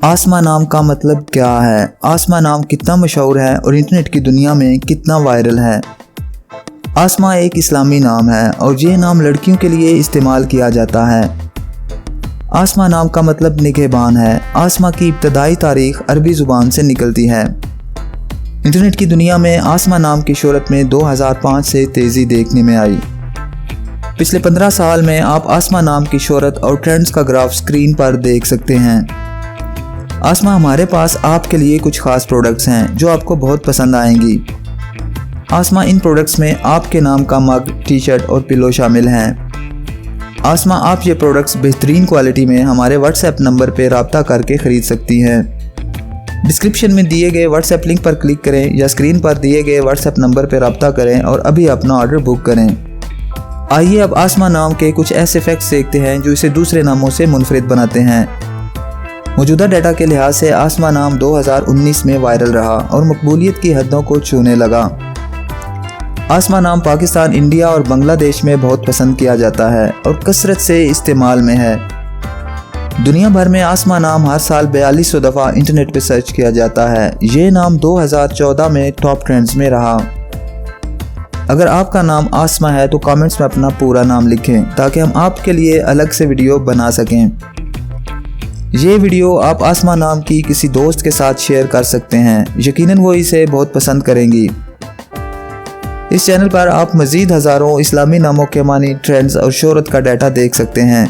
आसमा नाम का मतलब क्या है? आसमा नाम कितना मशहूर है और इंटरनेट की दुनिया में कितना वायरल है? आसमा एक इस्लामी नाम है और ये नाम लड़कियों के लिए इस्तेमाल किया जाता है। आसमा नाम का मतलब निगहबान है। आसमा की इब्तदाई तारीख अरबी ज़ुबान से निकलती है। इंटरनेट की दुनिया में आसमा नाम की शोहरत में 2005 से तेज़ी देखने में आई। पिछले 15 साल में आप आसमा नाम की शोहरत और ट्रेंड्स का ग्राफ स्क्रीन पर देख सकते हैं। आसमा, हमारे पास आपके लिए कुछ खास प्रोडक्ट्स हैं जो आपको बहुत पसंद आएंगी। आसमा, इन प्रोडक्ट्स में आपके नाम का मग, टी शर्ट और पिलो शामिल हैं। आसमा, आप ये प्रोडक्ट्स बेहतरीन क्वालिटी में हमारे व्हाट्सएप नंबर पर रब्ता करके ख़रीद सकती हैं। डिस्क्रिप्शन में दिए गए व्हाट्सएप लिंक पर क्लिक करें या स्क्रीन पर दिए गए व्हाट्सएप नंबर पर रब्ता करें और अभी अपना ऑर्डर बुक करें। आइए अब आसमा नाम के कुछ ऐसे फैक्ट्स देखते हैं जो इसे दूसरे नामों से मुनफरिद बनाते हैं। मौजूदा डाटा के लिहाज से आसमा नाम 2019 में वायरल रहा और मकबूलियत की हदों को छूने लगा। आसमा नाम पाकिस्तान, इंडिया और बांग्लादेश में बहुत पसंद किया जाता है और कसरत से इस्तेमाल में है। दुनिया भर में आसमा नाम हर साल 4200 दफ़ा इंटरनेट पर सर्च किया जाता है। ये नाम 2014 में टॉप ट्रेंड्स में रहा। अगर आपका नाम आसमा है तो कमेंट्स में अपना पूरा नाम लिखें ताकि हम आपके लिए अलग से वीडियो बना सकें। ये वीडियो आप आसमा नाम की किसी दोस्त के साथ शेयर कर सकते हैं, यकीनन वो इसे बहुत पसंद करेंगी। इस चैनल पर आप मज़ीद हज़ारों इस्लामी नामों के मानी, ट्रेंड्स और शोहरत का डाटा देख सकते हैं।